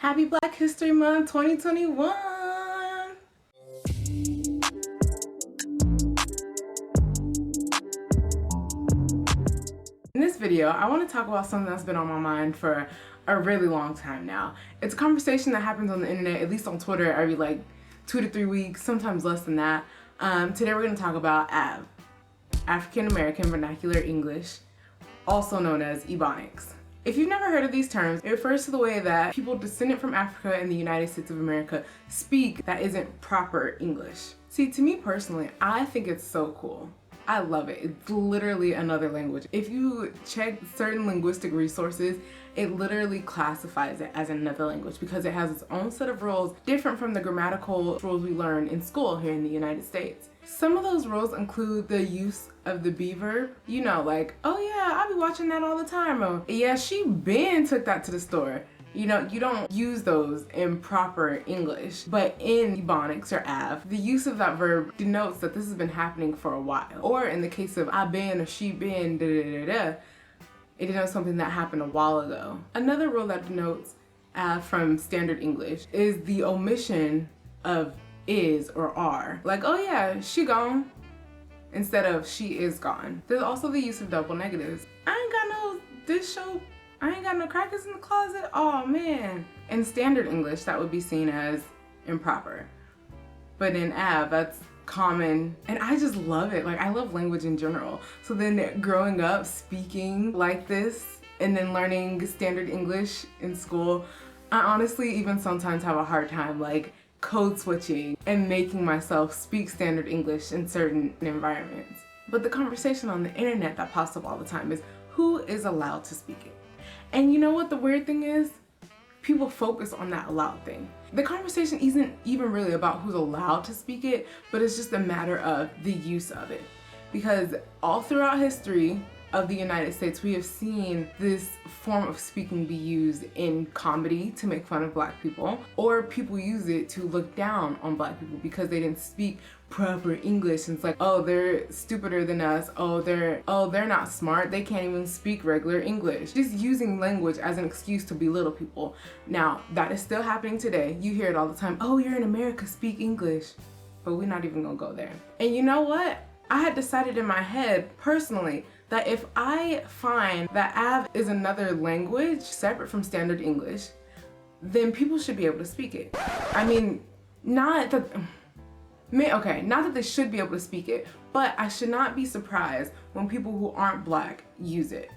Happy Black History Month 2021! In this video, I want to talk about something that's been on my mind for a really long time now. It's a conversation that happens on the internet, at least on Twitter, every like 2 to 3 weeks, sometimes less than that. Today we're going to talk about AAVE, African American Vernacular English, also known as Ebonics. If you've never heard of these terms, it refers to the way that people descended from Africa in the United States of America speak that isn't proper English. See, to me personally, I think it's so cool. I love it. It's literally another language. If you check certain linguistic resources, it literally classifies it as another language because it has its own set of rules different from the grammatical rules we learn in school here in the United States. Some of those rules include the use of the be verb. You know, like, oh yeah, I'll be watching that all the time. Or, yeah, she been took that to the store. You know, you don't use those in proper English, but in Ebonics or AAVE, the use of that verb denotes that this has been happening for a while. Or in the case of I been or she been, it denotes something that happened a while ago. Another rule that denotes AAVE from standard English is the omission of is or are. Like, oh yeah, she gone, instead of she is gone. There's also the use of double negatives. I ain't got no crackers in the closet. Oh man. In standard English, that would be seen as improper. But in AAVE, that's common. And I just love it. Like, I love language in general. So then growing up speaking like this and then learning standard English in school, I honestly even sometimes have a hard time like code switching and making myself speak standard English in certain environments. But the conversation on the internet that pops up all the time is who is allowed to speak it? And you know what the weird thing is? People focus on that allowed thing. The conversation isn't even really about who's allowed to speak it, but it's just a matter of the use of it. Because all throughout history of the United States, we have seen this form of speaking be used in comedy to make fun of Black people, or people use it to look down on Black people because they didn't speak proper English. And it's like, oh, they're stupider than us. Oh, they're not smart. They can't even speak regular English. Just using language as an excuse to belittle people. Now, that is still happening today. You hear it all the time. Oh, you're in America, speak English. But we're not even gonna go there. And you know what? I had decided in my head, personally, that if I find that AAVE is another language separate from standard English, then people should be able to speak it. I mean, not that they should be able to speak it, but I should not be surprised when people who aren't Black use it.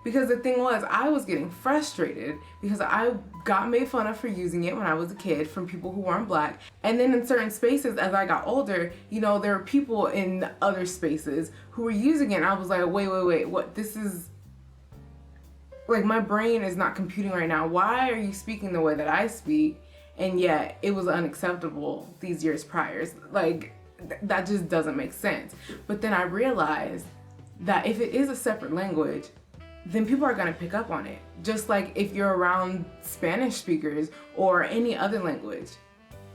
Because the thing was, I was getting frustrated because I got made fun of for using it when I was a kid from people who weren't Black. And then in certain spaces, as I got older, you know, there were people in other spaces who were using it. And I was like, wait, what? This is, like, my brain is not computing right now. Why are you speaking the way that I speak? And yet it was unacceptable these years prior. Like, that just doesn't make sense. But then I realized that if it is a separate language, then people are gonna pick up on it. Just like if you're around Spanish speakers or any other language,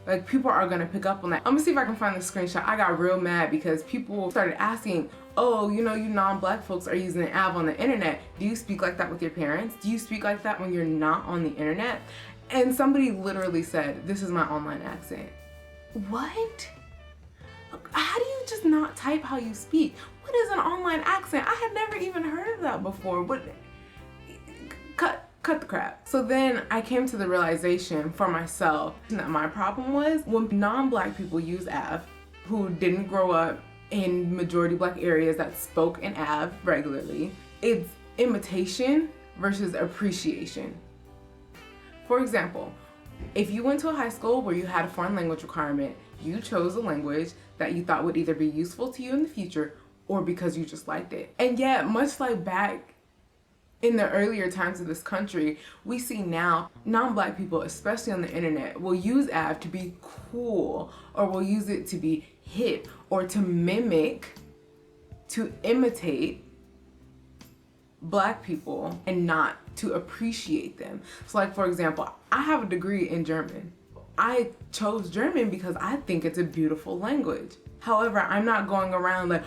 like people are gonna pick up on that. I'm gonna see if I can find the screenshot. I got real mad because people started asking, oh, you know, you non-Black folks are using AAVE on the internet. Do you speak like that with your parents? Do you speak like that when you're not on the internet? And somebody literally said, this is my online accent. What? How do you just not type how you speak? What is an online accent? I had never even heard of that before. But cut the crap. So then I came to the realization for myself that my problem was when non-Black people use AAVE, who didn't grow up in majority Black areas that spoke in AAVE regularly, it's imitation versus appreciation. For example, if you went to a high school where you had a foreign language requirement, you chose a language that you thought would either be useful to you in the future or because you just liked it. And yet, much like back in the earlier times of this country, we see now non-Black people, especially on the internet, will use AAVE to be cool, or will use it to be hip, or to mimic, to imitate Black people and not to appreciate them. So like, for example, I have a degree in German. I chose German because I think it's a beautiful language. However, I'm not going around like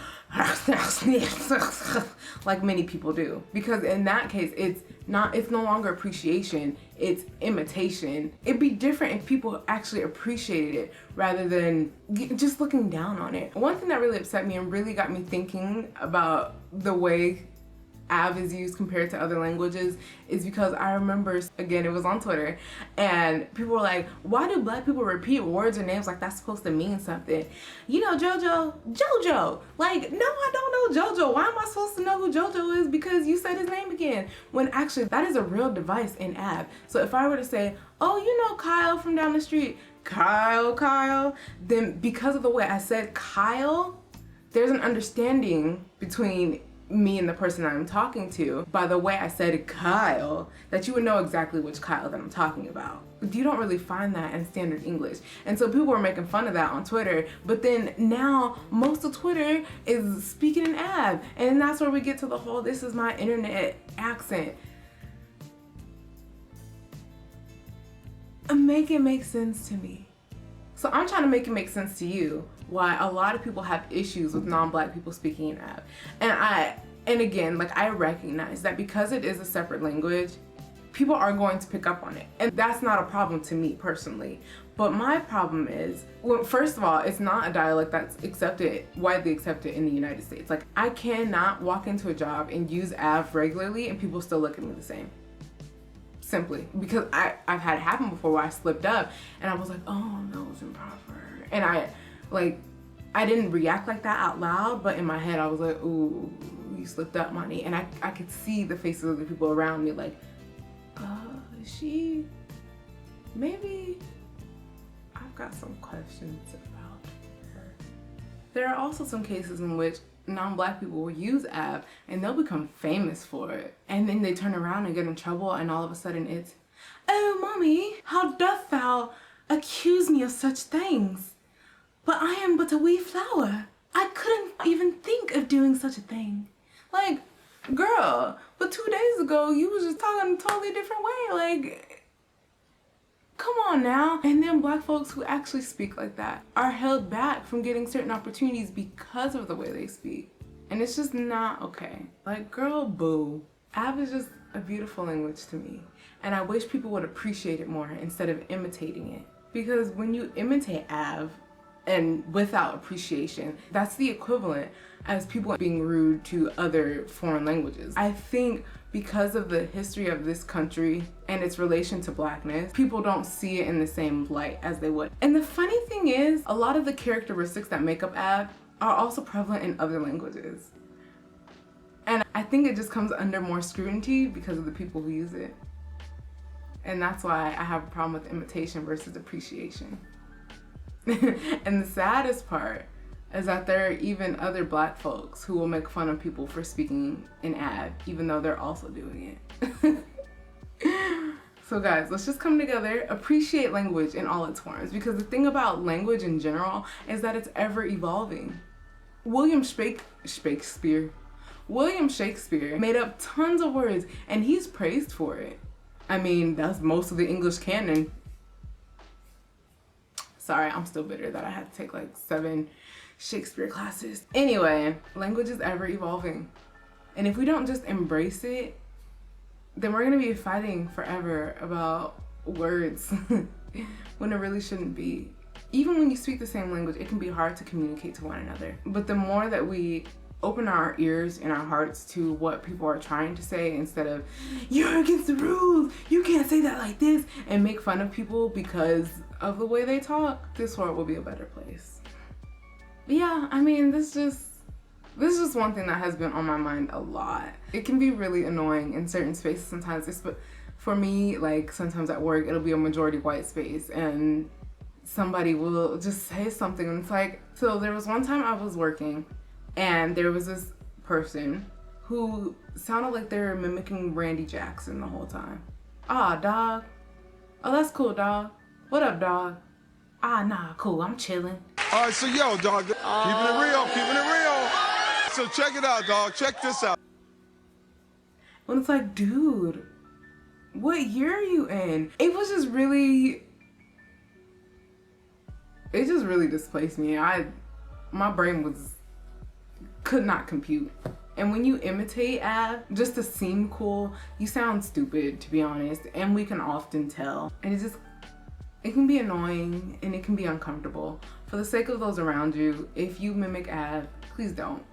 like many people do, because in that case, it's no longer appreciation, it's imitation. It'd be different if people actually appreciated it rather than just looking down on it. One thing that really upset me and really got me thinking about the way AAVE is used compared to other languages is because I remember, again, it was on Twitter, and people were like, why do black people repeat words or names like that's supposed to mean something? You know, JoJo. Like, no, I don't know JoJo. Why am I supposed to know who JoJo is because you said his name again? When actually that is a real device in AAVE. So if I were to say, oh, you know Kyle from down the street, Kyle, then because of the way I said Kyle, there's an understanding between me and the person I'm talking to by the way I said Kyle, that you would know exactly which Kyle that I'm talking about. You don't really find that in standard English. And so people were making fun of that on Twitter, but then now most of Twitter is speaking in AAVE, and that's where we get to the whole this is my internet accent. Make it make sense to me. So I'm trying to make it make sense to you why a lot of people have issues with non-black people speaking in AAVE. And again, like, I recognize that because it is a separate language, people are going to pick up on it. And that's not a problem to me personally. But my problem is, well, first of all, it's not a dialect that's widely accepted in the United States. Like, I cannot walk into a job and use AAVE regularly and people still look at me the same. Simply because I've had it happen before where I slipped up and I was like, oh no, it's improper. And I didn't react like that out loud, but in my head I was like, ooh, you slipped up, money. And I could see the faces of the people around me like, maybe I've got some questions about her. There are also some cases in which non-black people will use AAVE and they'll become famous for it, and then they turn around and get in trouble, and all of a sudden it's, oh mommy, how doth thou accuse me of such things? But I am but a wee flower. I couldn't even think of doing such a thing. Like, girl, but 2 days ago you was just talking a totally different way. Like, come on now. And then black folks who actually speak like that are held back from getting certain opportunities because of the way they speak. And it's just not okay. Like, girl, boo. AAVE is just a beautiful language to me. And I wish people would appreciate it more instead of imitating it. Because when you imitate AAVE and without appreciation, that's the equivalent as people being rude to other foreign languages. I think because of the history of this country and its relation to blackness, people don't see it in the same light as they would. And the funny thing is, a lot of the characteristics that make up AAVE are also prevalent in other languages. And I think it just comes under more scrutiny because of the people who use it. And that's why I have a problem with imitation versus appreciation. And the saddest part is that there are even other black folks who will make fun of people for speaking in AAVE, even though they're also doing it. So guys, let's just come together, appreciate language in all its forms, because the thing about language in general is that it's ever evolving. William Shakespeare made up tons of words and he's praised for it. I mean, that's most of the English canon. Sorry, I'm still bitter that I had to take like 7 Shakespeare classes. Anyway, language is ever evolving. And if we don't just embrace it, then we're gonna be fighting forever about words when it really shouldn't be. Even when you speak the same language, it can be hard to communicate to one another. But the more that we open our ears and our hearts to what people are trying to say, instead of, you're against the rules, you can't say that like this, and make fun of people because of the way they talk, this world will be a better place. But yeah, I mean, this is just one thing that has been on my mind a lot. It can be really annoying in certain spaces sometimes. For me, like sometimes at work, it'll be a majority white space and somebody will just say something and it's like, so there was one time I was working and there was this person who sounded like they were mimicking Randy Jackson the whole time. Ah, dog. Oh, that's cool, dog. What up, dog? Ah, nah, cool, I'm chilling. All right, so yo, dog, keeping it real. So check it out, dog, check this out. When it's like, dude, what year are you in? It was just really really displaced me. My brain could not compute. And when you imitate AAVE, just to seem cool, you sound stupid, to be honest, and we can often tell. And it can be annoying and it can be uncomfortable. For the sake of those around you, if you mimic AAVE, please don't.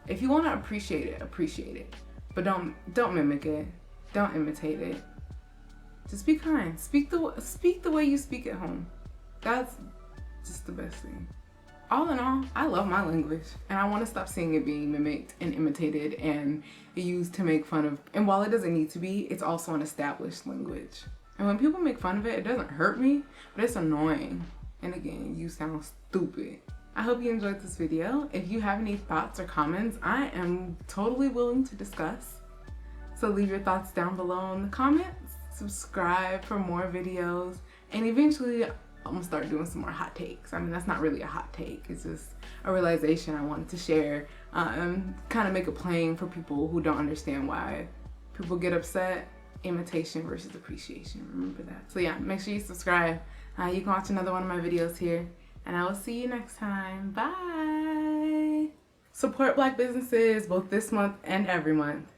If you want to appreciate it. But don't mimic it. Don't imitate it. Just be kind. Speak the way you speak at home. That's just the best thing. All in all, I love my language, and I want to stop seeing it being mimicked and imitated and used to make fun of. And while it doesn't need to be, it's also an established language. And when people make fun of it, it doesn't hurt me, but it's annoying. And again, you sound stupid. I hope you enjoyed this video. If you have any thoughts or comments, I am totally willing to discuss. So leave your thoughts down below in the comments, subscribe for more videos, and eventually I'm gonna start doing some more hot takes. I mean, that's not really a hot take, it's just a realization I wanted to share and kind of make it plain for people who don't understand why people get upset. Imitation versus appreciation, remember that. So yeah, make sure you subscribe. You can watch another one of my videos here, and I will see you next time. Bye! Support Black businesses both this month and every month.